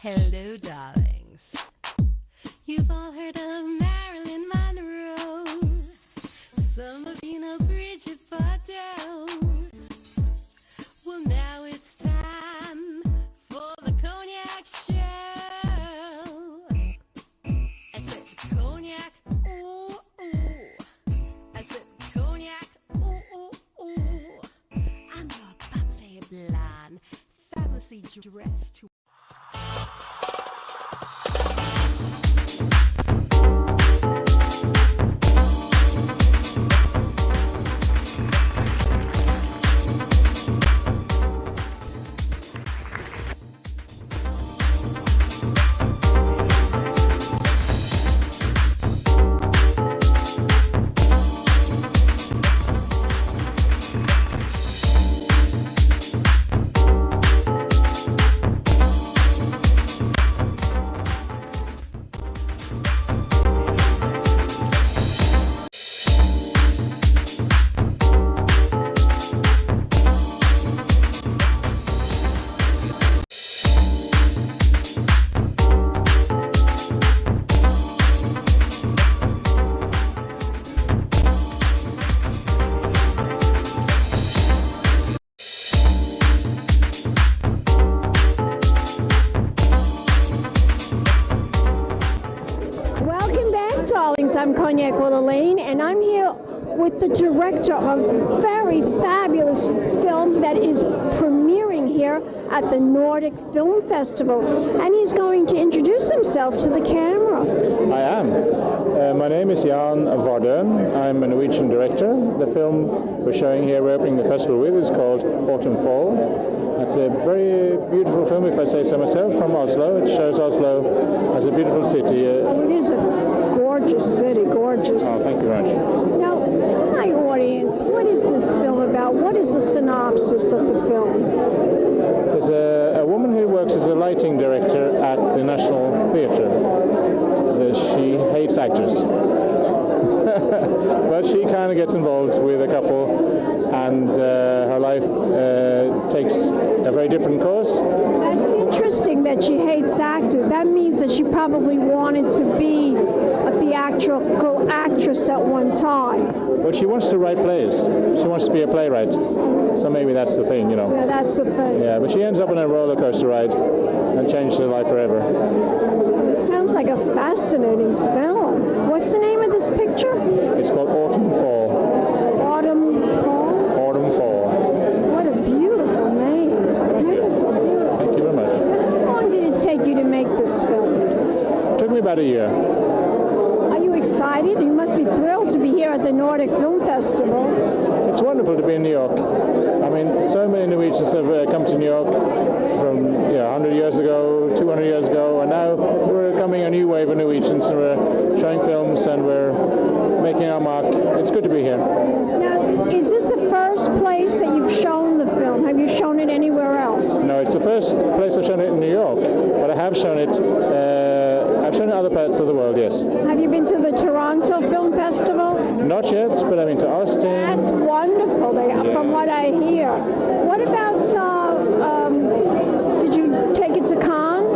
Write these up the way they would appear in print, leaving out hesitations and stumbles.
Hello, darlings. You've all heard of Marilyn Monroe. Some of you know Bridget Vardoen. Well, now it's time for the Cognac show. I said Cognac, ooh, ooh. I said Cognac, ooh, ooh, ooh. I'm your bubbly blonde, fabulously dressed to I'm Cognac Wellerlane, and I'm here with the director of a very fabulous film that is premiering here at the Nordic Film Festival, and he's going to introduce himself to the camera. I am. My name is Jan Vardoen. I'm a Norwegian director. The film we're showing here, we're opening the festival with, is called Autumn Fall. It's a very beautiful film, if I say so myself, from Oslo. It shows Oslo as a beautiful city. Oh, it is a gorgeous city, gorgeous. Oh, thank you very much. Now, tell my audience, what is this film about? What is the synopsis of the film? There's a woman who works as a lighting director at the National Theatre. She hates actors. But she kind of gets involved with a couple, and her life takes a very different course. That's interesting that she hates actors. That means that she probably wanted to be a theatrical actress at one time. But she wants to write plays. She wants to be a playwright. So maybe that's the thing, you know. Yeah, that's the thing. Yeah, but she ends up on a roller coaster ride and changes her life forever. It sounds like a fascinating film. What's the name of this picture? It's called Autumn Fall. Autumn Fall? Autumn Fall. What a beautiful name. Beautiful. Thank you very much. How long did it take you to make this film? It took me about a year. Are you excited? You must be thrilled to be here at the Nordic Film Festival. It's wonderful to be in New York. I mean, so many Norwegians have come to New York from 100 years ago, 200 years ago, and now we're coming a new wave of Norwegians, and we're showing films and we're making our mark. It's good to be here. Now, is this the first place that you've shown the film? Have you shown it anywhere else? No, it's the first place I've shown it in New York, but I have shown it. I've shown it in other parts of the world, yes. Have you been to the Toronto Film Festival? Not yet, but I've been to Austin. That's wonderful, from what I hear. What about, did you take it to Cannes?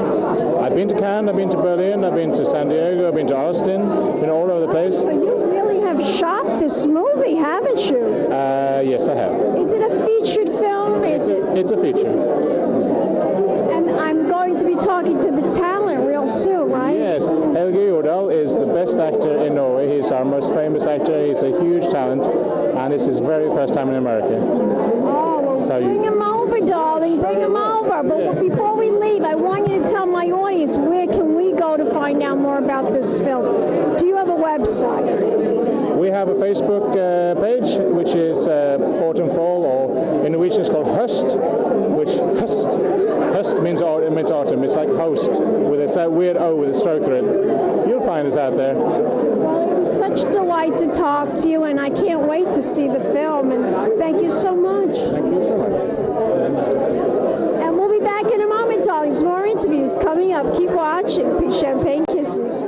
I've been to Cannes, I've been to Berlin, I've been to San Diego, I've been to Austin, been all over the place. So you really have shot this movie, haven't you? Yes, I have. Is it a featured film? It's a feature. And I'm going to be talking to the talent real soon, right? Yes, Helge Jordal is the best actor in Norway. He's our most famous actor. He's a huge talent, and it's his very first time in America. Oh, well, so bring him over, darling. Bring him over. But before we leave, I want you to tell my audience, where can we go to find out more about this film? Do you have a website? We have a Facebook page, which is Autumn Fall, or in Norwegian it's called Høst, which Høst means autumn. It's like host, with a weird O with a stroke through it. You'll find us out there. Well, it was such a delight to talk to you, and I can't wait to see the film, and thank you so much. Thank you so much. And we'll be back in a moment, darlings. More interviews coming up. Keep watching. Champagne Kisses.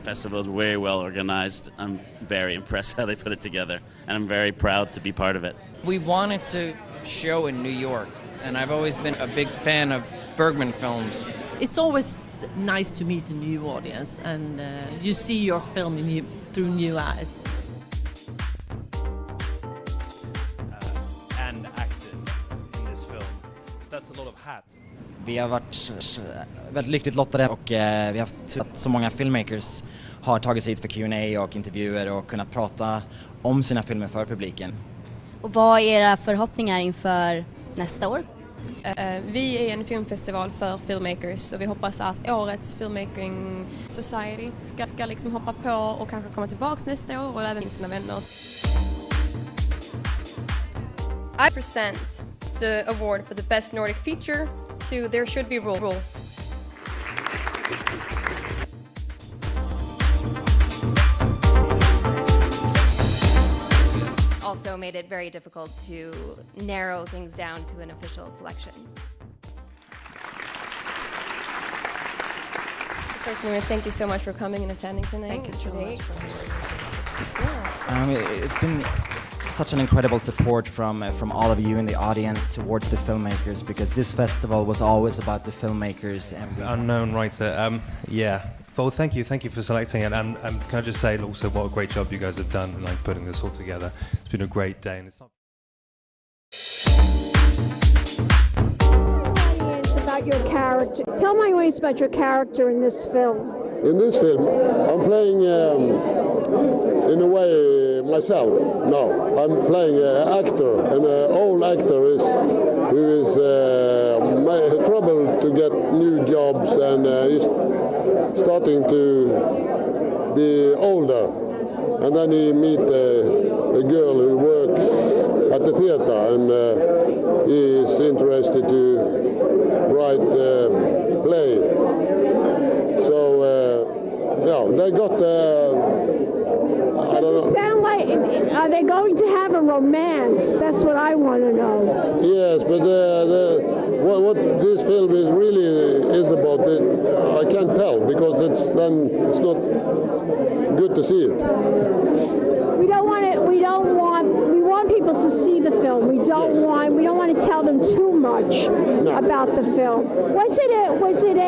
festival is very well organized. I'm very impressed how they put it together, and I'm very proud to be part of it. We wanted to show in New York, and I've always been a big fan of Bergman films. It's always nice to meet a new audience, and you see your film through new eyes. And acted in this film. So that's a lot of hats. Vi har varit väldigt lyckligt lottade och vi har haft tur att så många filmmakers har tagit sig hit för Q&A och intervjuer och kunnat prata om sina filmer för publiken. Och vad är era förhoppningar inför nästa år? Vi är en filmfestival för filmmakers och vi hoppas att årets Filmmaking Society ska liksom hoppa på och kanske komma tillbaks nästa år och även sina vänner. I present the award for the best Nordic feature to There Should Be Rules. Also made it very difficult to narrow things down to an official selection. First, I want to thank you so much for coming and attending tonight. Thank you so much for It's been such an incredible support from all of you in the audience towards the filmmakers, because this festival was always about the filmmakers. And Unknown writer. Well, thank you for selecting it, and can I just say also what a great job you guys have done in like putting this all together. It's been a great day, and it's not. Audience about your character. Tell my audience about your character in this film. In this film, I'm playing, in a way, myself. No, I'm playing an actor, and an old actor who is trouble to get new jobs, and he's starting to be older. And then he meet a girl who works at the theater, and he is interested to write a play. So, they got, I don't know. Does it sound like, are they going to have a romance? That's what I want to know. Yes, but what this film is about, I can't tell, because it's not good to see it. We want people to see the film. We don't want to tell them too much about the film. Was it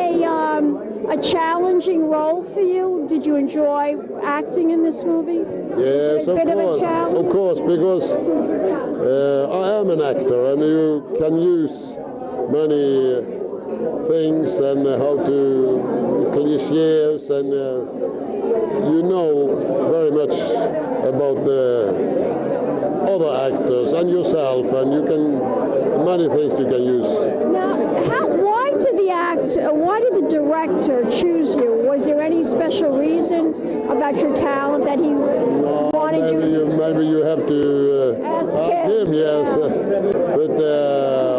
a challenging role for you? Did you enjoy acting in this movie? Yes, of course, because I am an actor, and you can use many things and how to clichés, and you know very much about the other actors and yourself, and many things you can use. Now, why did the director choose you? Was there any special reason about your talent that he wanted you? Maybe you have to ask him. Yes. But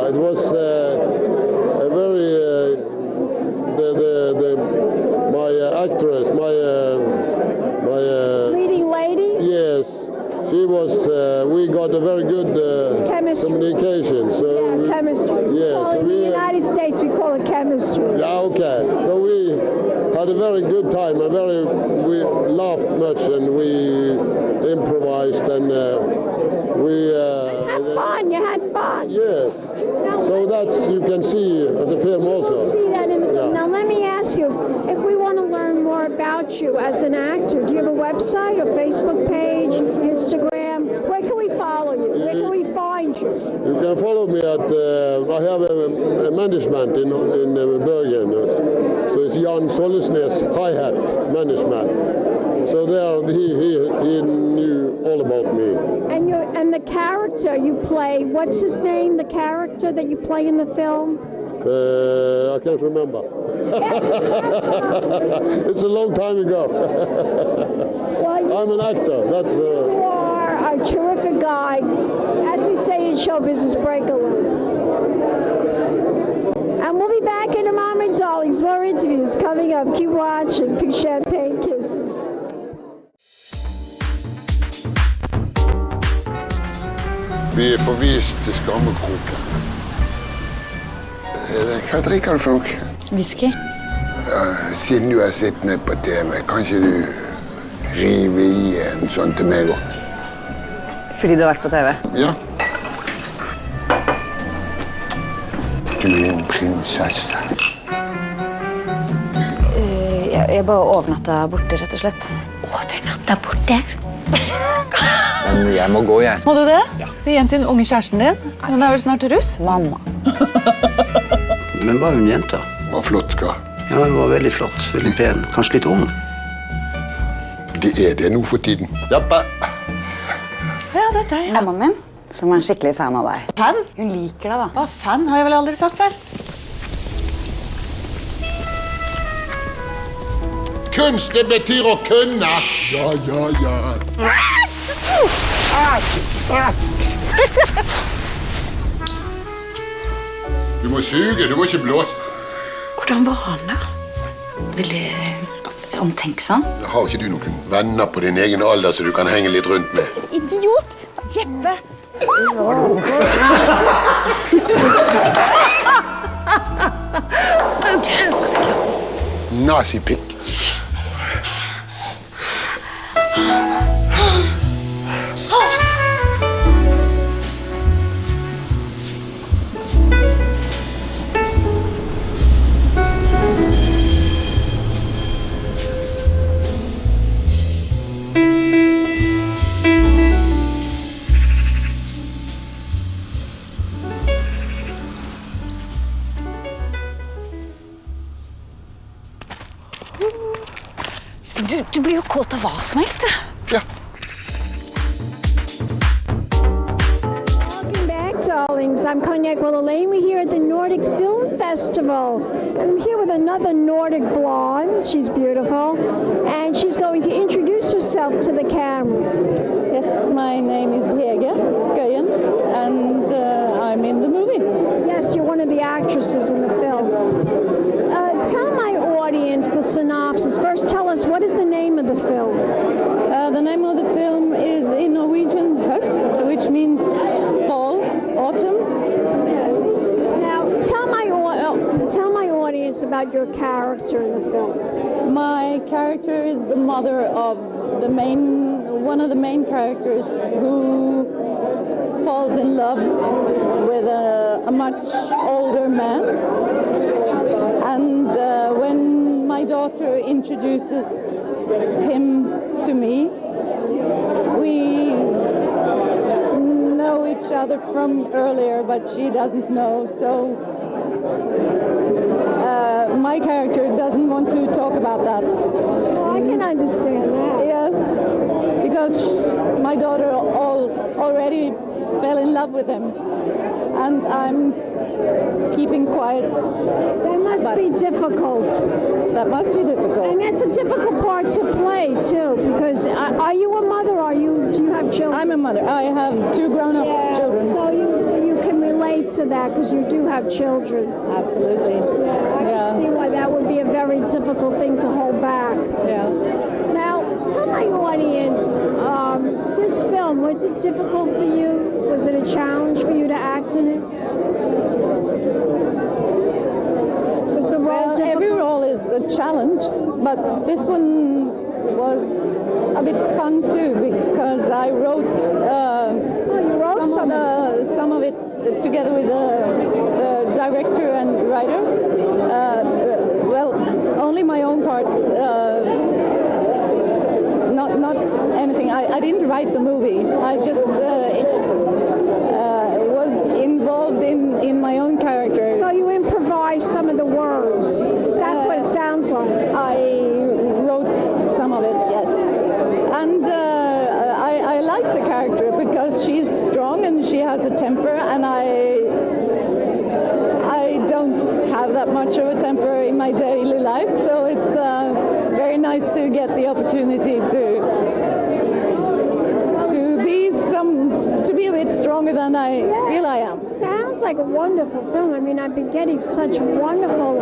it was a very my actress, my leading lady. Yes. She was, we got a very good communication. So chemistry. Yes. In the United States, we call it chemistry. Yeah, okay. So we had a very good time, we laughed much, and we improvised, and we... You had fun. Yes. So that's, you can see at the film also. We'll see that in the film. Now let me ask you, if we want to learn more about you as an actor, do you have a website, a Facebook page, Instagram? Where can we follow you? Where can we find you? You can follow me at, I have a management in Bergen. So it's Jan Sollesnes Hi-Hat Management. So there he knew all about me. And the character you play, what's his name, the character that you play in the film? I can't remember. It's a long time ago. Well, I'm an actor. You are a terrific guy. As we say in show business, break a leg. And we'll be back in a moment, darlings. More interviews coming up. Keep watching. Big champagne kisses. Vi er forvist til Skammekroken. Hva drikker du for noe? Whisky. Siden du er sittende på TV, kanskje du river i en sånn til meg også? Fordi du har vært på TV? Ja. Du er en prinsesse. Jeg bare overnatta borte, rett og slett. Overnatta borte? Men jeg må gå, jeg. Må du det? Ja. Vi er hjem til den unge kjæresten din. Hun er vel snart russ? Mamma. Men var hun jenta? Var flott, hva? Ja, hun var veldig flott. Veldig pen. Kanskje litt ung. Det er det nå for tiden. Jappa. Ja, det er deg. Mammaen min, som er en skikkelig fan av deg. Fan? Hun liker deg, da. Hva, fan har jeg vel aldri sagt før. Kunst, det betyr å kunne. Ja, ja, ja. Du må suge, du må ikke blåse. Hvordan var han da? Veldig omtenksom. Har ikke du noen venner på din egen alder så du kan henge litt rundt med? Idiot! Jeppe! Nazipikk. Du blir jo kåt av hva som helst, du. Ja. Welcome back, darlings. I'm Cognac Wellerlane. We're here at the Nordic Film Festival. I'm here with another Nordic blonde. She's beautiful. And she's going to introduce herself to the camera. Yes, my name is Hege, Schøyen, and I'm in the movie. Yes, you're one of the actresses in the film. Tell my audience the synopsis. First, tell us, what is the name of the film? The name of the film is in Norwegian Høst, which means fall, autumn. Now, tell my audience about your character in the film. My character is the mother of one of the main characters who falls in love with a much older man. And when my daughter introduces him to me, we know each other from earlier, but she doesn't know. So my character doesn't want to talk about that. Oh, I can understand that. Yes, because my daughter already fell in love with him, and I'm keeping quiet. That must be difficult. That must be difficult. And it's a difficult part to play too, because are you a mother? Do you have children? I'm a mother. I have two grown-up children. So you can relate to that because you do have children. Absolutely. I can see why that would be a very difficult thing to hold back. Yeah. Now, tell my audience, this film, was it difficult for you? Was it a challenge for you to act in it? Was the role difficult? Every role is a challenge, but this one was a bit fun too because I wrote some of it together with the director and writer. Well, only my own parts. Not anything. I didn't write the movie. I just was involved in my own character. So you improvised some of the words. That's what it sounds like. I wrote some of it, yes. And I like the character because she's strong and she has a temper, and I don't have that much of a temper in my daily life, so it's very nice to get the opportunity to be a bit stronger than I feel I am. Sounds like a wonderful film. I mean, I've been getting such wonderful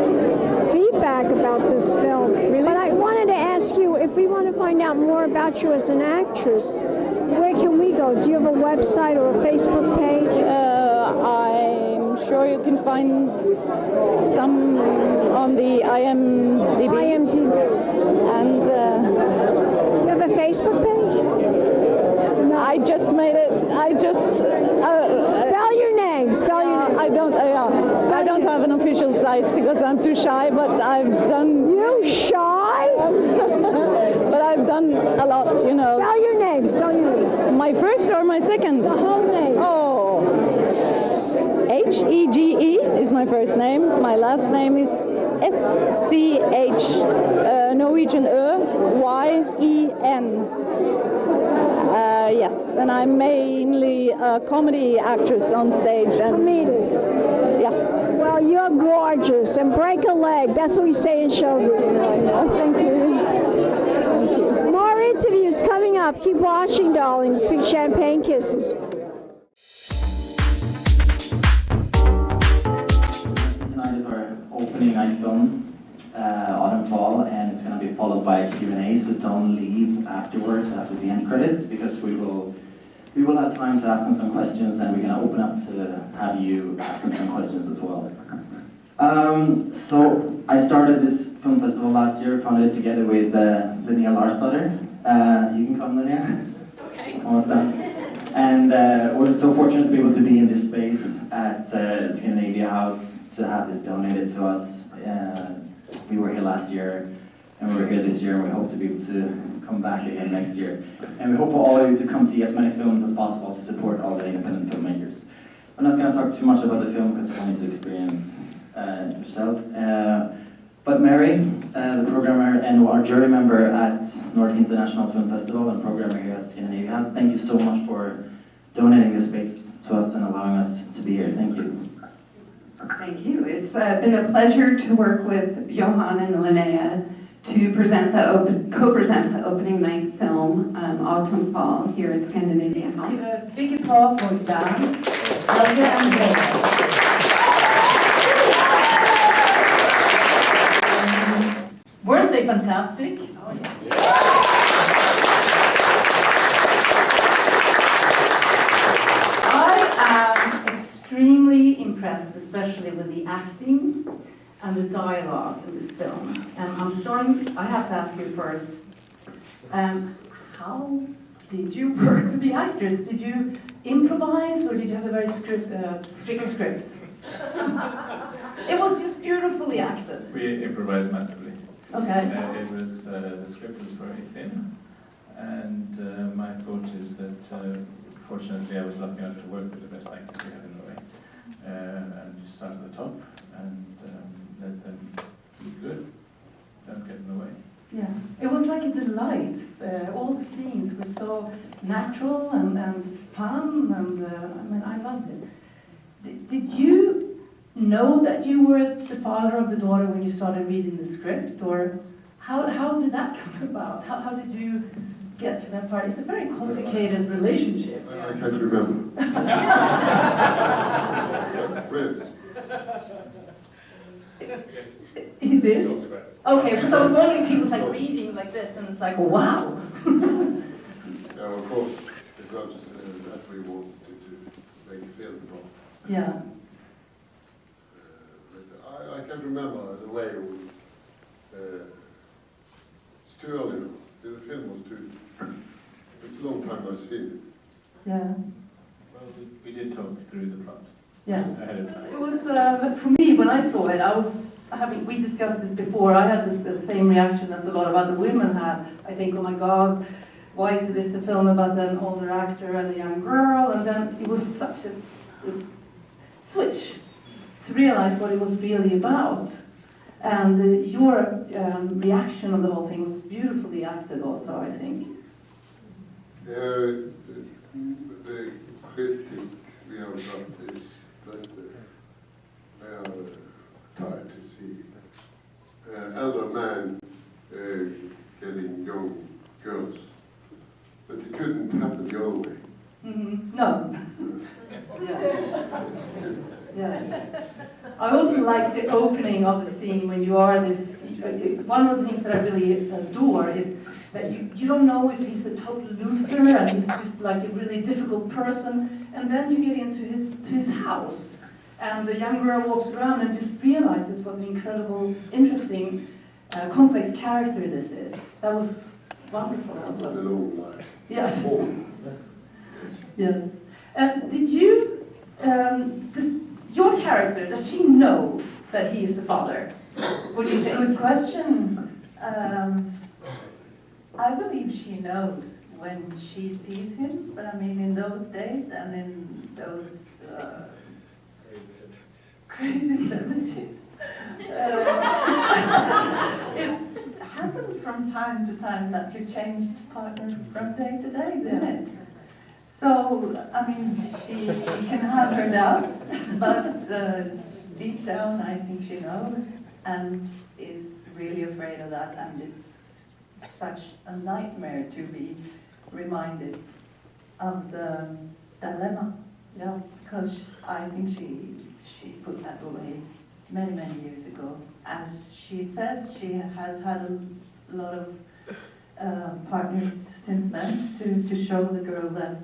feedback about this film. Really? But I wanted to ask you, if we want to find out more about you as an actress, where can we go? Do you have a website or a Facebook page? I'm sure or you can find some on the IMDb. And do you have a Facebook page? I just made it. Spell your name. Spell your name. I don't have an official site because I'm too shy. But I've done. You shy? But I've done a lot, you know. Spell your name. Spell your name. My first or my second? The whole name. Oh. Hege is my first name. My last name is SCH Norwegian YEN. Yes, and I'm mainly a comedy actress on stage. And comedian. Yeah. Well, you're gorgeous, and break a leg. That's what we say in show business. Thank you. More interviews coming up. Keep watching, darlings. Big champagne kisses. Tonight is our opening night film, Autumn Fall, and it's going to be followed by a Q&A, so don't leave afterwards after the end credits, because we will have time to ask them some questions, and we're going to open up to have you ask them some questions as well. So I started this film festival last year, founded it together with Linnea Larsdatter. You can come, Linnea. Okay. Almost done. And we're so fortunate to be able to be in this space at Scandinavian House to have this donated to us. We were here last year, and we're here this year, and we hope to be able to come back again next year. And we hope for all of you to come see as many films as possible to support all the independent filmmakers. I'm not going to talk too much about the film because I want you to experience yourself. But Mary, the programmer and our jury member at Nordic International Film Festival and programmer here at Scandinavian House, thank you so much for donating this space to us and allowing us to be here. Thank you. Thank you. It's been a pleasure to work with Johan and Linnea to co-present the opening night film, Autumn Fall, here at Scandinavian House. Give a big applause for Jan, Helge and Hege. Weren't they fantastic? Oh, yeah. Extremely impressed, especially with the acting and the dialogue in this film. I have to ask you first, how did you work with the actors? Did you improvise, or did you have a very strict script? It was just beautifully acted. We improvised massively. Okay. The script was very thin, and my thought is that fortunately I was lucky enough to work with the best actors we had in Norway. And you start at the top and let them be good, don't get in the way. Yeah, it was like a delight. All the scenes were so natural and fun, and I loved it. Did you know that you were the father of the daughter when you started reading the script, or how did that come about? How did you get to that part? It's a very complicated relationship. I can't remember. Prince. He did? Okay, because I was wondering if he was like reading like this, and it's like, wow. Yeah, of course, because that we wanted to make a film from. Yeah. But I can't remember the way it's too early now. The film was too. It's a long time I've seen it. Yeah. Well, we did talk through the plot. Yeah. Ahead of time. It was, for me, when I saw it, we discussed this before, I had the same reaction as a lot of other women had. I think, oh my God, why is this a film about an older actor and a young girl? And then it was such a switch to realize what it was really about. And your reaction on the whole thing was beautifully acted also, I think. The critics we have got is that they are tired to see elder men getting young girls. But it couldn't happen the other way. Mm-hmm. No. Yeah. I also like the opening of the scene when you are this. One of the things that I really adore is that you don't know if he's a total loser and he's just like a really difficult person, and then you get into his house, And the young girl walks around and just realizes what an incredible, interesting, complex character this is. That was wonderful as well. Yes. Yes. Did you, your character, does she know that he is the father? What do you think? Good question. I believe she knows when she sees him, but I mean in those days and in those crazy 70s. It happened from time to time that you changed partner from day to day, didn't it? So, I mean, she can have her doubts, but deep down I think she knows and is really afraid of that, and it's such a nightmare to be reminded of the dilemma, yeah, because I think she put that away many, many years ago. As she says, she has had a lot of partners since then to show the girl that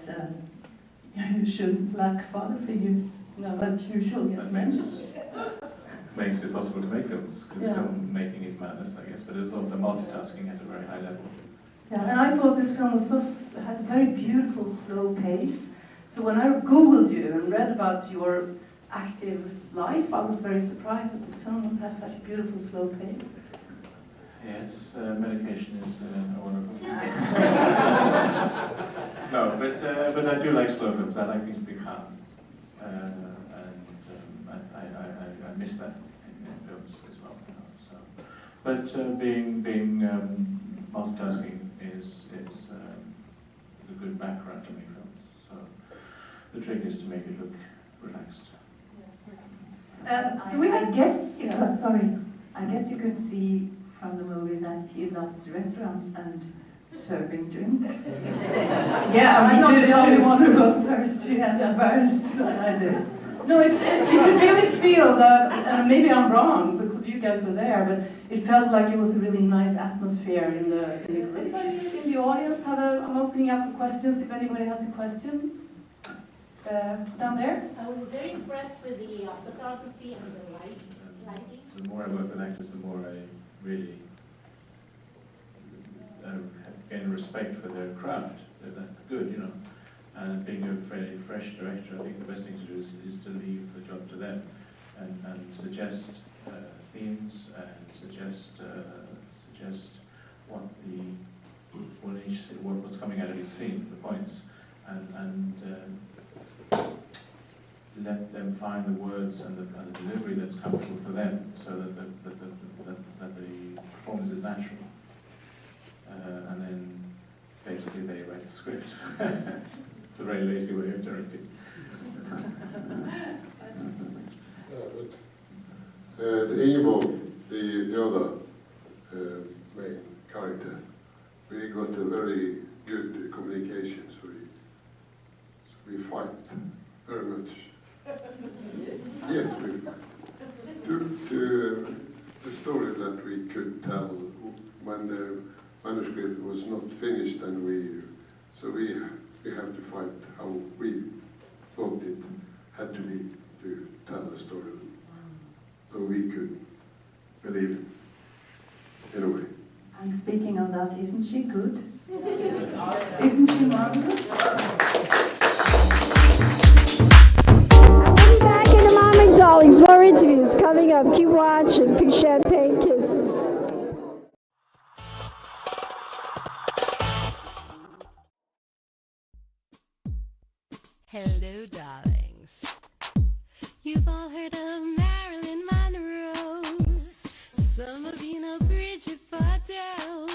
you shouldn't lack father figures, but you shall get men. Makes it possible to make films, because film making is madness, I guess, but it's also multitasking at a very high level. Yeah, and I thought this film was had a very beautiful, slow pace. So when I Googled you and read about your active life, I was very surprised that the film had such a beautiful, slow pace. Yes, medication is wonderful. No, but I do like slow films. I like things to be calm, and I miss that in films as well. You know, so, but being multitasking is a good background to make films. So the trick is to make it look relaxed. I guess you could see from the movie that he loves restaurants and serving drinks. Yeah, I'm not the only one who got thirsty and embarrassed that I did. No, you could really feel that, maybe I'm wrong because you guys were there, but it felt like it was a really nice atmosphere in the group. Anybody in the audience I'm opening up for questions if anybody has a question. Down there? I was very impressed with the photography and the lighting. The more I work with actors, the more I really gain respect for their craft. They're good, you know. And being a fairly fresh director, I think the best thing to do is to leave the job to them and suggest themes and suggest what's coming out of each scene, the points, and let them find the words and the delivery that's comfortable for them, so that the performance is natural. And then basically they write the script. It's a very lazy way of directing. Ingeborg, the other main character, we got a very good communication, so we fight very much. Yes, we fight. To the story that we could tell when the manuscript was not finished, and we have to fight how we thought it had to be to tell the story, so we could believe it in a way. And speaking of that, isn't she good? Isn't she marvelous? We'll be back in a moment, darlings. More interviews coming up. Keep watching. Big champagne kisses. Hello, darlings. You've all heard of Marilyn Monroe. Some of you know Bridget Vardoen.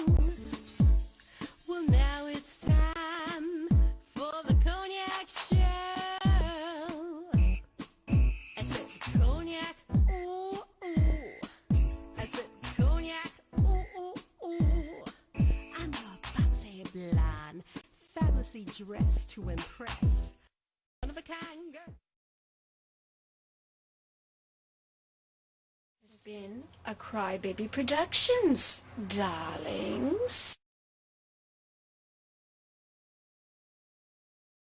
Well, now it's time for the Cognac show. I said Cognac, ooh, ooh. I said Cognac, ooh, ooh, ooh. I'm a bubbly blonde, fabulously dressed to impress. One of a kind girl. It's been a Crybaby Productions, darlings.